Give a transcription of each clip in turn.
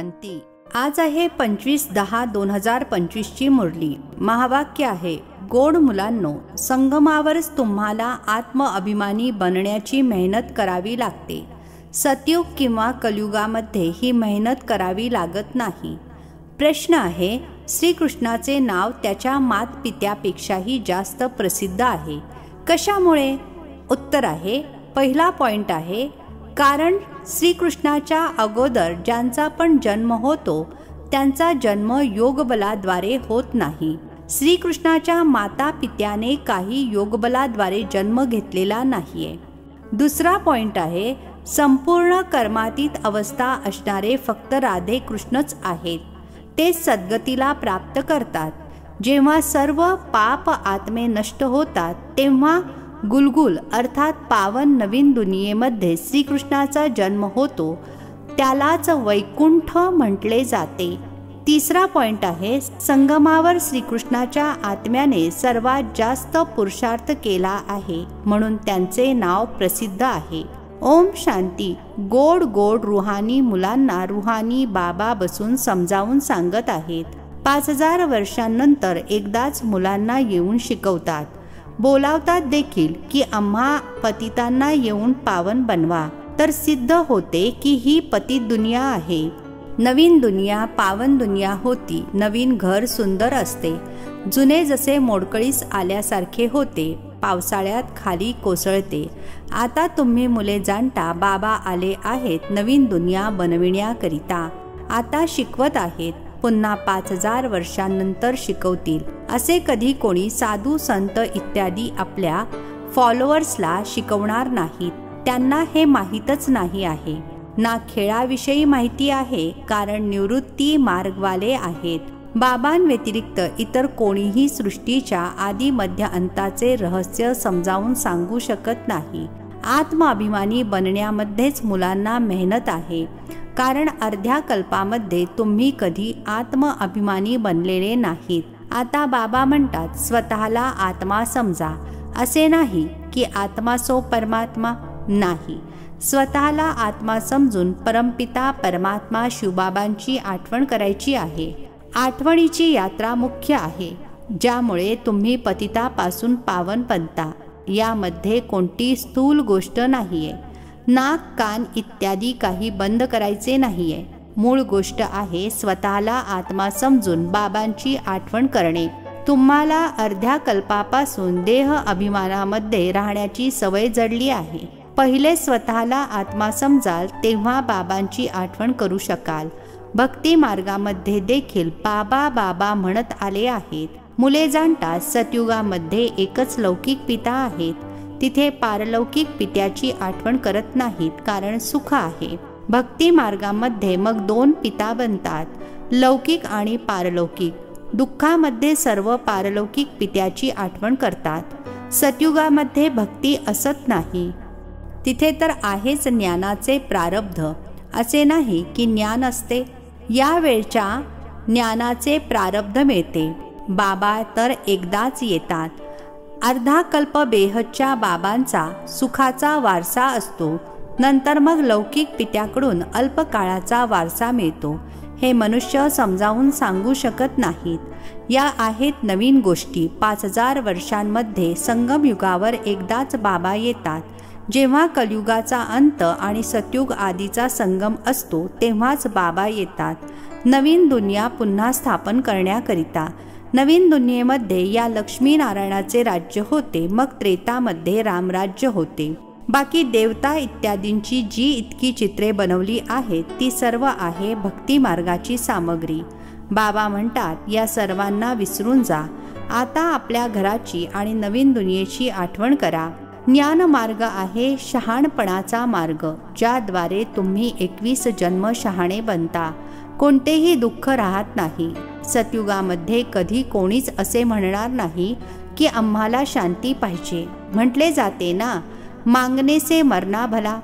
शांती। आज आहे 25/10/2025 ची मुरली। महावाक्य आहे, गोड मुलांनो, संगमावरच तुम्हाला आत्मअभिमानी बनण्याची मेहनत करावी लागते। सतयुग किंवा कलियुगामध्ये ही मेहनत करावी लागत नाही। प्रश्न आहे, श्रीकृष्णाचे नाव त्याच्या मातपित्यापेक्षाही जास्त प्रसिद्ध आहे, कशामुळे? उत्तर आहे, पहिला पॉइंट आहे, कारण श्रीकृष्णाच्या अगोदर ज्यांचा पण जन्म होतो त्यांचा जन्म योगबलाद्वारे होत नाही। श्रीकृष्णाच्या माता पित्याने काही योगबलाद्वारे जन्म घेतलेला नाहीये। दुसरा पॉइंट आहे, संपूर्ण कर्मातीत अवस्था असणारे फक्त राधे कृष्णच आहेत। ते सद्गतीला प्राप्त करतात। जेव्हा सर्व पाप आत्मे नष्ट होतात तेव्हा गुलगुल अर्थात पावन नवीन दुनियेमध्ये श्रीकृष्णाचा जन्म होतो, त्यालाच वैकुंठ म्हटले जाते। तिसरा पॉइंट आहे, संगमावर श्रीकृष्णाच्या आत्म्याने सर्वात जास्त पुरुषार्थ केला आहे म्हणून त्यांचे नाव प्रसिद्ध आहे। ओम शांती। गोड गोड रुहानी मुलांना रुहानी बाबा बसून समजावून सांगत आहेत। 5000 वर्षांनंतर एकदाच मुलांना येऊन शिकवतात, बोलावतात देखील की आम्हा पतितांना येऊन पावन बनवा। तर सिद्ध होते की ही पतित दुनिया आहे। नवीन दुनिया पावन दुनिया होती। नवीन घर सुंदर असते, जुने जसे मोडकळीस आल्यासारखे होते, पावसाळ्यात खाली कोसळते। आता तुम्ही मुले जाणता बाबा आले आहेत नवीन दुनिया बनविण्याकरिता। आता शिकवत आहेत, पुन्हा 5000 वर्षांनंतर शिकवतील। असे कधी कोणी साधू संत इत्यादी आपल्या फॉलोअर्सला शिकवणार नाहीत, त्यांना हे माहीतच नाही आहे ना। खेळाविषयी माहिती आहे, कारण निवृत्ती मार्गवाले आहेत। बाबांव्यतिरिक्त इतर कोणीही सृष्टीच्या आदी मध्य अंताचे रहस्य समजावून सांगू शकत नाही। आत्मअभिमानी बनण्यामध्येच मुलांना मेहनत आहे, कारण अर्ध्या कल्पामध्ये तुम्ही कधी आत्मअभिमानी बनलेले नाहीत। आता बाबा म्हणतात, स्वतःला आत्मा समजा। असे नाही की आत्मा सो परमात्मा, नाही। स्वतःला आत्मा समजून परमपिता परमात्मा शिवबाबांची आठवण करायची आहे। आठवणीची यात्रा मुख्य आहे, ज्यामुळे तुम्ही पतितापासून पावन बनता। यामध्ये कोणती स्थूल गोष्ट नाहीये। नाक कान इत्यादी काही बंद करायचे नाहीये। मूळ गोष्ट आहे स्वतःला आत्मा समजून बाबांची आठवण करणे। तुम्हाला अर्ध्या कल्पापासून देह अभिमानामध्ये राहण्याची सवय जडली आहे। पहिले स्वतःला आत्मा समजाल तेव्हा बाबांची आठवण करू शकाल। भक्ती मार्गामध्ये देखील बाबा बाबा म्हणत आले आहेत। मुले जाणतात, सतयुगामध्ये एकच लौकिक पिता आहेत, तिथे पारलौकिक पित्याची आठवण करत नाहीत, कारण सुख आहे। भक्ती मार्गामध्ये मग 2 पिता बनतात, लौकिक आणि पारलौकिक। दुःखामध्ये सर्व पारलौकिक पित्याची आठवण करतात। सतयुगामध्ये भक्ती असत नाही, तिथे तर आहेच ज्ञानाचे प्रारब्ध। असे नाही की ज्ञान असते, या वेळच्या ज्ञानाचे प्रारब्ध मिळते। बाबा तर एकदाच येतात। अर्धा कल्प बेहदच्या बाबांचा सुखाचा वारसा असतो, नंतर मग लौकिक पित्याकडून अल्पकाळाचा वारसा मिळतो। हे मनुष्य समजावून सांगू शकत नाहीत। या आहेत नवीन गोष्टी। 5000 वर्षांमध्ये संगम युगावर एकदाच बाबा येतात। जेव्हा कलियुगाचा अंत आणि सतयुग आदीचा संगम असतो तेव्हाच बाबा येतात, नवीन दुनिया पुन्हा स्थापन करण्याकरिता। नवीन दुनियेमध्ये या लक्ष्मीनारायणाचे राज्य होते, मग त्रेतामध्ये रामराज्य होते। बाकी देवता इत्यादींची जी इतकी चित्रे बनवली आहेत ती सर्व आहे भक्ती मार्गाची सामग्री। बाबा म्हणतात, या सर्वांना विसरून जा। आता आपल्या घराची आणि नवीन दुनियेची आठवण करा। ज्ञान मार्ग आहे शहाणपणाचा मार्ग, ज्याद्वारे तुम्ही 21 जन्म शहाणे बनता। कोणतेही दुःख राहत नाही। सतयुगामध्ये कधी कोणीच असे म्हणणार नाही की आम्हाला शांती पाहिजे। म्हटले जाते ना, मागणे से मरना भला।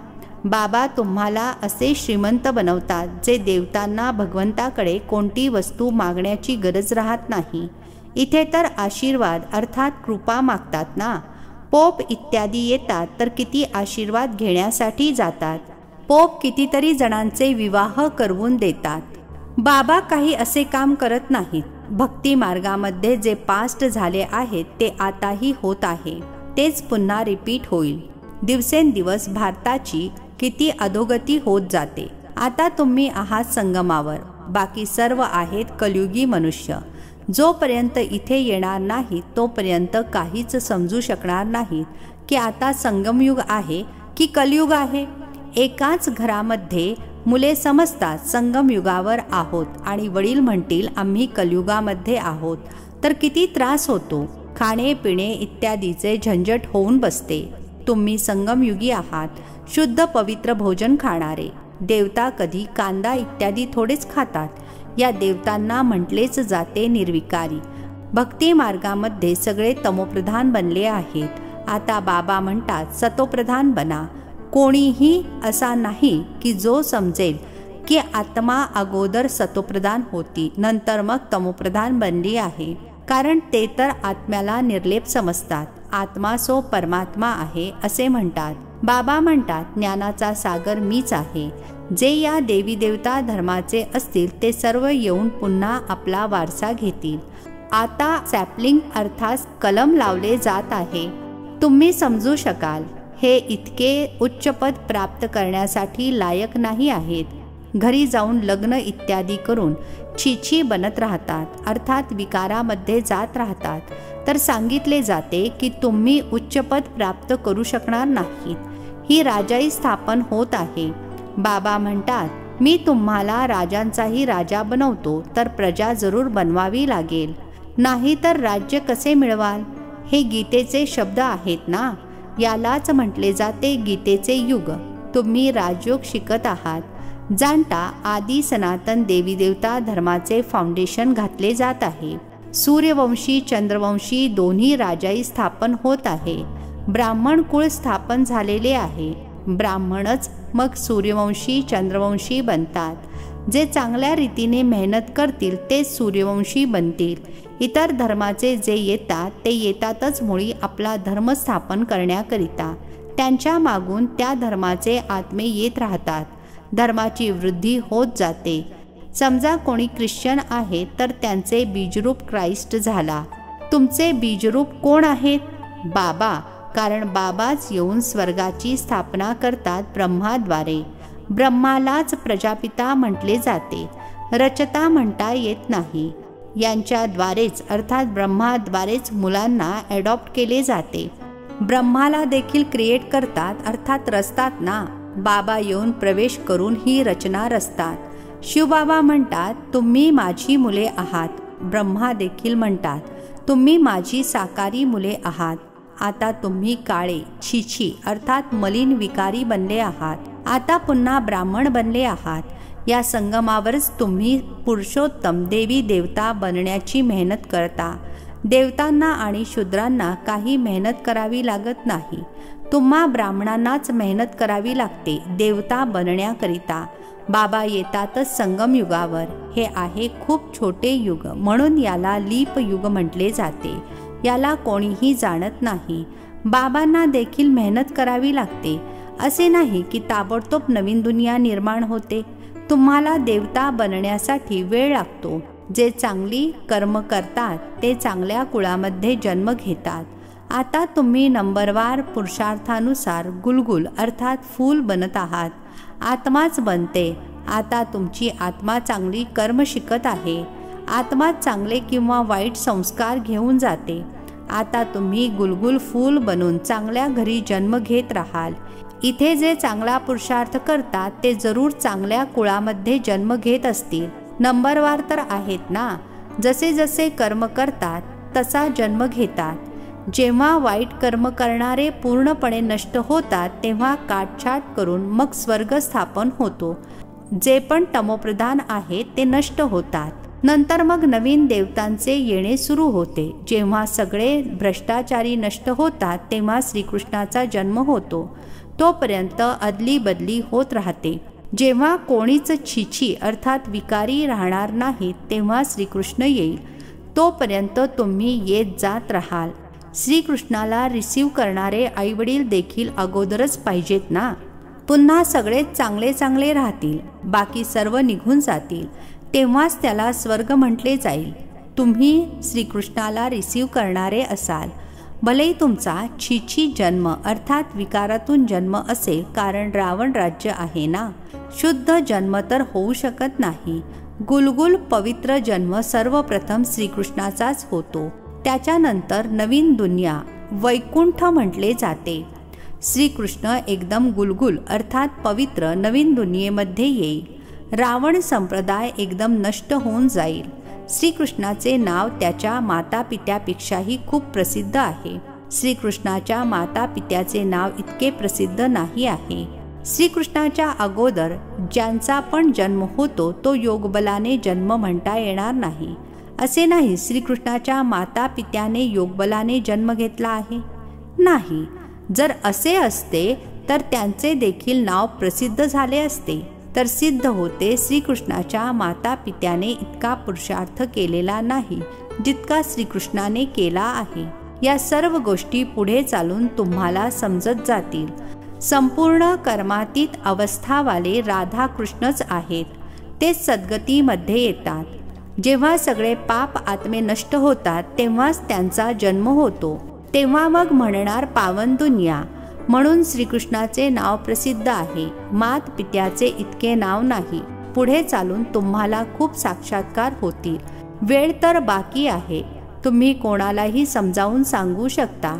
बाबा तुम्हाला असे श्रीमंत बनवतात जे देवतांना भगवंताकडे कोणती वस्तू मागण्याची गरज राहत नाही। इथे तर आशीर्वाद अर्थात कृपा मागतात ना। पोप इत्यादी येतात तर किती आशीर्वाद घेण्यासाठी जातात। पोप कितीतरी जणांचे विवाह करवून देतात। बाबा काही असे काम करत नाहीत. भक्ती मार्गामध्ये जे पास्ट झाले आहेत ते आताही होत आहे, तेच पुन्हा रिपीट होईल. दिवसेंदिवस भारताची किती अधोगती होत जाते. आता तुम्ही आहात संगमावर, बाकी सर्व आहेत कलियुगी मनुष्य. जोपर्यंत इथे येणार नाही तोपर्यंत काहीच समजू शकणार नाहीत की आता संगमयुग आहे की कलियुग आहे. एकाच घरामध्ये मुले समजतात संगमयुगावर आहोत आणि वडील म्हणतील आम्ही कलियुगामध्ये आहोत, तर किती त्रास होतो. खाणे पिणे इत्यादीचे झंझट होऊन बसते. तुम्ही संगमयुगी आहात, शुद्ध पवित्र भोजन खाणारे. देवता कधी कांदा इत्यादी थोडेच खातात. या देवतांना म्हटलेच जाते निर्विकारी. भक्ती मार्गामध्ये सगळे तमोप्रधान बनले आहेत. आता बाबा म्हणतात सतोप्रधान बना. कोणीही असा नाही की जो समजेल की आत्मा अगोदर सतोप्रधान होती, नंतर मग तमोप्रधान बनली आहे. कारण ते तर आत्म्याला निर्लेप समजतात. आत्मा सो परमात्मा आहे असे म्हणतात. बाबा म्हणतात ज्ञानाचा सागर मीच आहे. जे या देवी देवता धर्माचे असतील ते सर्व येऊन पुन्हा आपला वारसा घेतील. आता सॅपलिंग अर्थात कलम लावले जात आहे. तुम्ही समजू शकाल हे इतके उच्च पद प्राप्त करण्यासाठी लायक नाही आहेत. घरी जाऊन लग्न इत्यादी करून छीछी बनत राहतात, अर्थात विकारामध्ये जात राहतात. तर सांगितले जाते की तुम्ही उच्च पद प्राप्त करू शकणार नाहीत. ही राजाई स्थापन होत आहे. बाबा म्हणतात मी तुम्हाला राजांचाही राजा बनवतो, तर प्रजा जरूर बनवावी लागेल, नाही तर राज्य कसे मिळवाल. हे गीतेचे शब्द आहेत ना. यालाच म्हटले जाते गीतेचे युग. तुम्ही राजयोग शिकत आहात. जाणता आदी सनातन देवी देवता धर्माचे फाउंडेशन घातले जात आहे. सूर्यवंशी चंद्रवंशी दोन्ही राजाई स्थापन होत आहे. ब्राह्मण कुळ स्थापन झालेले आहे. ब्राह्मणच मग सूर्यवंशी चंद्रवंशी बनतात. जे चांगल्या रीतीने मेहनत करतील ते सूर्यवंशी बनतील. इतर धर्माचे जे येतात ते येतातच मुळी आपला धर्म स्थापन करण्याकरिता. त्यांच्या मागून त्या धर्माचे आत्मे येत राहतात. धर्माची वृद्धी होत जाते. समजा कोणी ख्रिश्चन आहे तर त्यांचे बीजरूप ख्राइस्ट झाला. तुमचे बीजरूप कोण आहेत? बाबा. कारण बाबाच येऊन स्वर्गाची स्थापना करतात ब्रह्माद्वारे. ब्रह्मालाच प्रजापिता म्हटले जाते. रचता म्हणता येत नाही. यांच्याद्वारेच अर्थात ब्रह्माद्वारेच मुलांना ॲडॉप्ट केले जाते. ब्रह्माला देखील क्रिएट करतात अर्थात रचतात ना. बाबा येऊन प्रवेश करून ही रचना रचतात. शिवबाबा म्हणतात तुम्ही माझी मुले आहात. ब्रह्मा देखील म्हणतात तुम्ही माझी साकारी मुले आहात. आता तुम्ही काळे छीछी अर्थात मलिन विकारी बनले आहात. आता पुन्हा ब्राह्मण बनले आहात. या संगमावरच तुम्ही पुरुषोत्तम देवी देवता बनण्याची मेहनत करता. देवतांना आणि शूद्रांना काही मेहनत करावी लागत नाही. तुम्हा ब्राह्मणांनाच मेहनत करावी लागते देवता बनण्याकरिता. बाबा येतातच संगम युगावर. हे आहे खूप छोटे युग, म्हणून याला लीप युग म्हटले जाते. याला कोणीही जाणत नाही. बाबांना देखील मेहनत करावी लागते. असे नाही की ताबडतोब नवीन दुनिया निर्माण होते. तुम्हाला देवता बनण्यासाठी वेळ लागतो. जे चांगली कर्म करतात ते चांगल्या कुळामध्ये जन्म घेतात. आता तुम्ही नंबरवार पुरुषार्थानुसार गुलगुल अर्थात फूल बनत आहात. आत्माच बनते. आता तुमची आत्मा चांगली कर्म शिकत आहे. आत्मा चांगले किंवा वाईट संस्कार घेऊन जाते. आता तुम्ही गुलगुल फूल बनून चांगल्या घरी जन्म घेत राहाल. इथे जे चांगला पुरुषार्थ करतात ते जरूर चांगल्या कुळामध्ये जन्म घेत असतील. नंबरवार तर आहेत ना. जसे जसे कर्म करतात तसा जन्म घेतात. जेव्हा वाईट कर्म करणारे पूर्णपणे नष्ट होतात तेव्हा काटछाट करून मग स्वर्ग स्थापन होतो. जे पण तमोप्रधान आहेत ते नष्ट होतात. नंतर मग नवीन देवतांचे येणे सुरू होते. जेव्हा सगळे भ्रष्टाचारी नष्ट होतात तेव्हा श्रीकृष्णाचा जन्म होतो. तोपर्यंत अदली बदली होत राहते. जेव्हा कोणीच छीछी अर्थात विकारी राहणार नाही तेव्हा श्रीकृष्ण येईल. तोपर्यंत तुम्ही येत जात राहाल. श्रीकृष्णाला रिसीव करणारे आईवडील देखील अगोदरच पाहिजेत ना. पुन्हा सगळे चांगले चांगले राहतील. बाकी सर्व निघून जातील. तेव्हाच त्याला स्वर्ग म्हटले जाईल. तुम्ही श्रीकृष्णाला रिसीव्ह करणारे असाल. भलेही तुमचा छीछी जन्म अर्थात विकारातून जन्म असेल, कारण रावण राज्य आहे ना. शुद्ध जन्म तर होऊ शकत नाही. गुलगुल पवित्र जन्म सर्वप्रथम श्रीकृष्णाचाच होतो. त्याच्यानंतर नवीन दुनिया वैकुंठ म्हटले जाते. श्रीकृष्ण एकदम गुलगुल अर्थात पवित्र नवीन दुनियेमध्ये येईल. रावण संप्रदाय एकदम नष्ट होऊन जाईल. श्रीकृष्णाचे नाव त्याच्या मातापित्यापेक्षाही खूप प्रसिद्ध आहे. श्रीकृष्णाच्या मातापित्याचे नाव इतके प्रसिद्ध नाही आहे. श्रीकृष्णाच्या अगोदर ज्यांचा पण जन्म होतो तो योगबलाने जन्म म्हणता येणार नाही. असे नाही श्रीकृष्णाच्या मातापित्याने योगबलाने जन्म घेतला आहे, नाही. जर असे असते तर त्यांचे देखील नाव प्रसिद्ध झाले असते. तर सिद्ध होते श्रीकृष्णाच्या मातापित्याने इतका पुरुषार्थ केलेला नाही जितका श्रीकृष्णाने केला आहे. या सर्व गोष्टी पुढे चालून तुम्हाला समजत जातील. संपूर्ण कर्मातीत अवस्थावाले राधाकृष्णच आहेत. ते सद्गतीमध्ये येतात. जेव्हा सगळे पाप आत्मे नष्ट होतात तेव्हाच त्यांचा जन्म होतो. तेव्हा मग म्हणणार पावन दुनिया. म्हणून श्रीकृष्णाचे नाव प्रसिद्ध आहे. मात पित्याचे इतके नाव नाही. पुढे चालून तुम्हाला खूप साक्षात्कार होतील. वेळ तर बाकी आहे. तुम्ही कोणालाही समजावून सांगू शकता.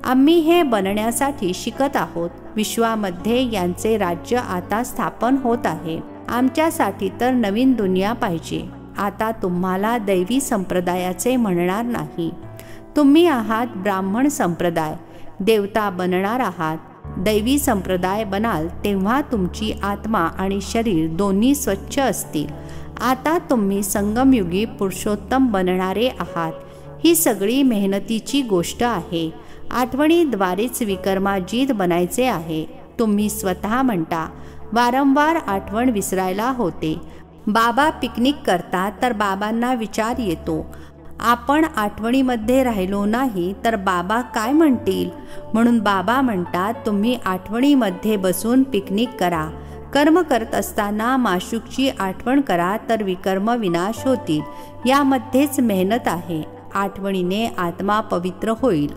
आम्ही हे बनण्यासाठी शिकत आहोत. विश्वामध्ये यांचे राज्य आता स्थापन होत आहे. आमच्यासाठी तर नवीन दुनिया पाहिजे. आता तुम्हाला दैवी संप्रदायाचे म्हणणार नाही. तुम्ही आहात ब्राह्मण संप्रदाय. देवता बनणार आहात. दैवी संप्रदाय बनाल तेव्हा तुमची आत्मा आणि शरीर दोन्ही स्वच्छ असतील. आता तुम्ही संगमयुगी पुरुषोत्तम बनणारे आहात. ही सगळी मेहनतीची गोष्ट आहे. आठवणीद्वारेच विकर्माजीत बनायचे आहे. तुम्ही स्वतः म्हणता वारंवार आठवण विसरायला होते. बाबा पिकनिक करतात तर बाबांना विचार येतो, आपण आठवणीमध्ये राहिलो नाही तर बाबा काय म्हणतील. म्हणून बाबा म्हणतात तुम्ही आठवणीमध्ये बसून पिकनिक करा. कर्म करत असताना माशुकची आठवण करा तर विकर्म विनाश होतील. यामध्येच मेहनत आहे. आठवणीने आत्मा पवित्र होईल.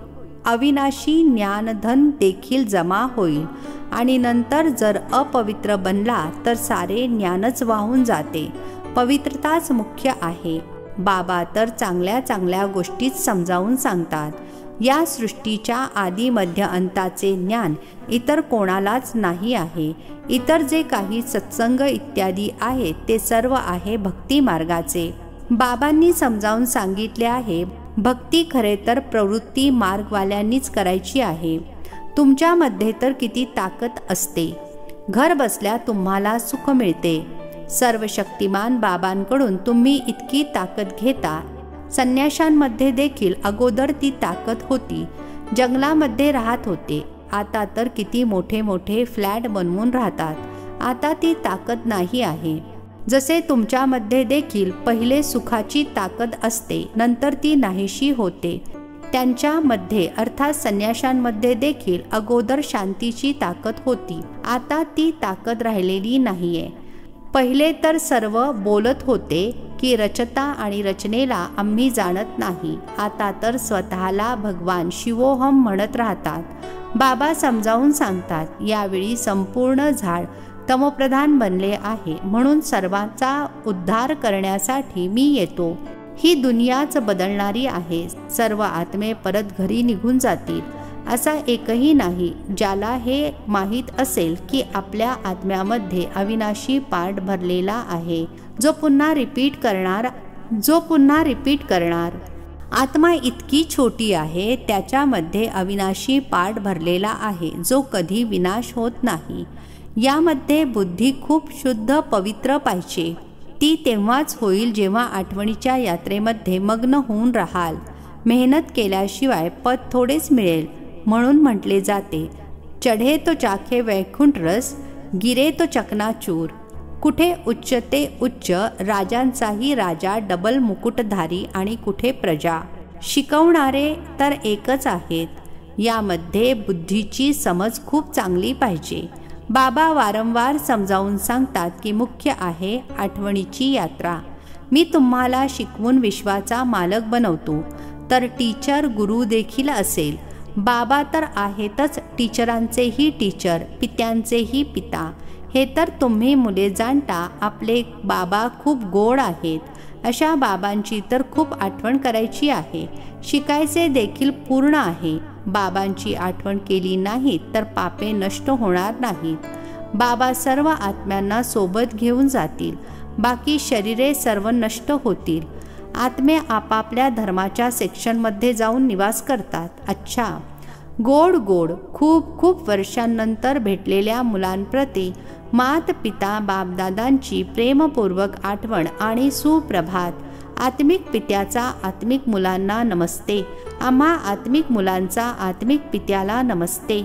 अविनाशी ज्ञानधन देखील जमा होईल. आणि नंतर जर अपवित्र बनला तर सारे ज्ञानच वाहून जाते. पवित्रताच मुख्य आहे. बाबा तर चांगल्या चांगल्या गोष्टीच समजावून सांगतात. या सृष्टीच्या आदी मध्य अंताचे ज्ञान इतर कोणालाच नाही आहे. इतर जे काही सत्संग इत्यादी आहे ते सर्व आहे भक्ती मार्गाचे. बाबांनी समजावून सांगितले आहे भक्ती खरे तर प्रवृत्ती मार्गवाल्यांनीच करायची आहे. तुमच्यामध्ये तर किती ताकद असते. घर बसल्या तुम्हाला सुख मिळते. सर्व शक्तिमान बाबांकडून तुम्ही इतकी ताकद घेता. संन्याशांमध्ये देखील अगोदर ती ताकद होती. जंगलामध्ये राहत होते. आता तर किती मोठे मोठे फ्लॅट बनवून राहतात. आता ती ताकद नाही आहे. जसे तुमच्यामध्ये देखील पहिले सुखाची ताकद असते, नंतर ती नाहीशी होते. त्यांच्यामध्ये अर्थात संन्याशांमध्ये देखील अगोदर शांतीची ताकद होती. आता ती ताकद राहिलेली नाहीये. पहिले तर सर्व बोलत होते की रचता आणि रचनेला आम्ही जाणत नाही. आता तर स्वतःला भगवान शिवोहम म्हणत राहतात. बाबा समजावून सांगतात यावेळी संपूर्ण झाड तमोप्रधान बनले आहे. म्हणून सर्वांचा उद्धार करण्यासाठी मी येतो. ही दुनियाच बदलणारी आहे. सर्व आत्मे परत घरी निघून जातील. असा एकही नाही ज्याला हे माहीत असेल की आपल्या आत्म्यामध्ये अविनाशी पार्ट भरलेला आहे, जो पुन्हा रिपीट करणार. आत्मा इतकी छोटी आहे, त्याच्यामध्ये अविनाशी पार्ट भरलेला आहे जो कधी विनाश होत नाही. यामध्ये बुद्धी खूप शुद्ध पवित्र पाहिजे. ती तेव्हाच होईल जेव्हा आठवणीच्या यात्रेमध्ये मग्न होऊन राहाल. मेहनत केल्याशिवाय पद थोडेच मिळेल. म्हणून म्हटले जाते चढे तो चाखे वैकुंठ रस, गिरे तो चकनाचूर. कुठे उच्च ते उच्च, राजांचाही राजा डबल मुकुटधारी आणि कुठे प्रजा. शिकवणारे तर एकच आहेत. यामध्ये बुद्धीची समज खूप चांगली पाहिजे. बाबा वारंवार समजावून सांगतात की मुख्य आहे आठवणीची यात्रा. मी तुम्हाला शिकवून विश्वाचा मालक बनवतो. तर टीचर गुरु देखील असेल. बाबा तर आहेतच टीचरांचेही टीचर, पित्यांचेही पिता. हे तर तुम्ही मुले जाणता. आपले बाबा खूप गोड आहेत. अशा बाबांची तर खूप आठवण करायची आहे. शिकायचे देखील पूर्ण आहे. बाबांची आठवण केली नाही तर पापे नष्ट होणार नाहीत. बाबा सर्व आत्म्यांना सोबत घेऊन जातील. बाकी शरीरे सर्व नष्ट होतील. आत्मे आपापल्या धर्माच्या सेक्शनमध्ये जाऊन निवास करतात. अच्छा, गोड गोड खूप खूप वर्षांनंतर भेटलेल्या मुलांप्रती मात पिता बापदादांची प्रेमपूर्वक आठवण आणि सुप्रभात. आत्मिक पित्याचा आत्मिक मुलांना नमस्ते. आम्हा आत्मिक मुलांचा आत्मिक पित्याला नमस्ते.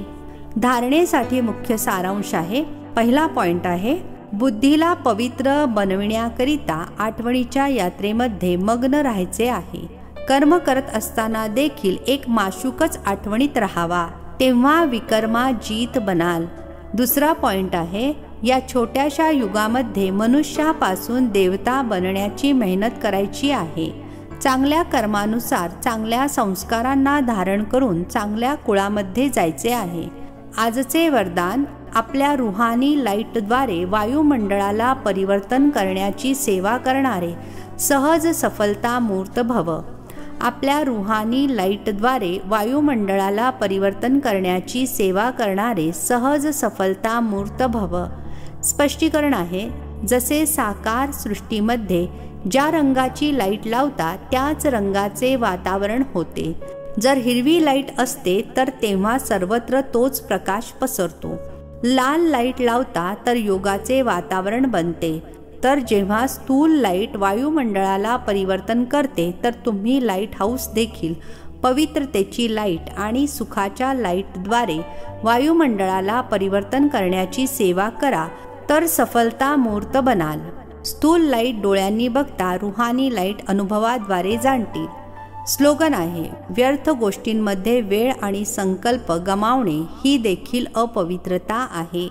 धारणेसाठी मुख्य सारांश आहे. पहिला पॉइंट आहे, बुद्धीला पवित्र बनविण्याकरिता आठवणीच्या यात्रेमध्ये मग्न राहायचे आहे. कर्म करत असताना देखील एक माशुकच आठवणीत राहावा, तेव्हा विकर्मा जीत बनाल. दुसरा पॉइंट आहे, या छोट्याशा युगामध्ये मनुष्यापासून देवता बनण्याची मेहनत करायची आहे. चांगल्या कर्मानुसार चांगल्या संस्कारांना धारण करून चांगल्या कुळामध्ये जायचे आहे. आजचे वरदान, आपल्या रुहानी लाईटद्वारे वायुमंडळाला परिवर्तन करण्याची सेवा करणारे सहज सफलता मूर्त भव. आपल्या रुहानी लाईटद्वारे वायुमंडळाला परिवर्तन करण्याची सेवा करणारे सहज सफलता मूर्त भव. स्पष्टीकरण आहे, जसे साकार सृष्टीमध्ये ज्या रंगाची लाईट लावता त्याच रंगाचे वातावरण होते. जर हिरवी लाईट असते तर तेव्हा सर्वत्र तोच प्रकाश पसरतो. लाल लाईट लावता तर योगाचे वातावरण बनते. तर जेव्हा स्थूल लाईट वायुमंडळाला परिवर्तन करते तर तुम्ही लाईट हाऊस देखील पवित्रतेची लाईट आणि सुखाच्या लाईटद्वारे वायुमंडळाला परिवर्तन करण्याची सेवा करा, तर सफलता मूर्त बनाल. स्थूल लाईट डोळ्यांनी बघता रुहानी लाईट अनुभवाद्वारे जाणतील. स्लोगन आहे, व्यर्थ गोष्टींमध्ये वेळ आणि संकल्प गमावणे ही देखील अपवित्रता आहे.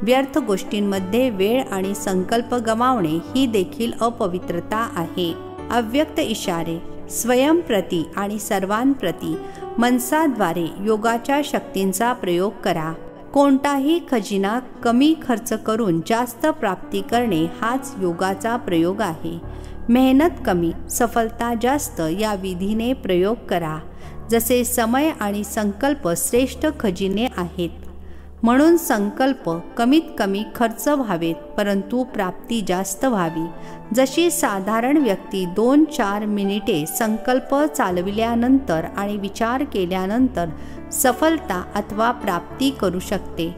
व्यर्थ गोष्टींमध्ये वेळ आणि संकल्प गमावणे ही देखील अपवित्रता आहे. अव्यक्त इशारे, स्वयंप्रती आणि सर्वांप्रती मनसाद्वारे योगाच्या शक्तींचा प्रयोग करा. कोणताही खजिना कमी खर्च करून जास्त प्राप्ती करणे हाच योगाचा प्रयोग आहे. मेहनत कमी, सफलता जास्त या विधीने प्रयोग करा. जसे समय आणि संकल्प श्रेष्ठ खजिने आहेत, म्हणून संकल्प कमीत कमी खर्च व्हावेत परंतु प्राप्ती जास्त व्हावी. जशी साधारण व्यक्ती 2-4 मिनिटे संकल्प चालविल्यानंतर आणि विचार केल्यानंतर सफलता अथवा प्राप्ती करू शकते,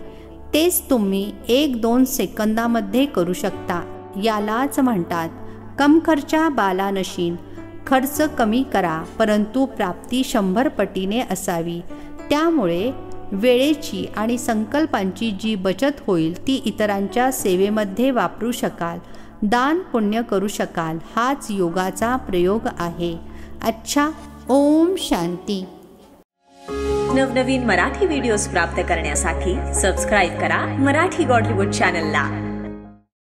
तेच तुम्ही 1-2 सेकंदामध्ये करू शकता. यालाच म्हणतात कम खर्चा बाला नशीन. खर्च कमी करा परंतु प्राप्ती 100 पटीने असावी. त्यामुळे वेळेची आणि संकल्पांची जी बचत होईल ती इतरांच्या सेवेमध्ये वापरू शकाल, दान पुण्य करू शकाल. हाच योगाचा प्रयोग आहे. अच्छा, ओम शांती. नवनवीन मराठी व्हिडिओज प्राप्त करण्यासाठी सबस्क्राईब करा मराठी गॉड रिपोर्ट चॅनलला.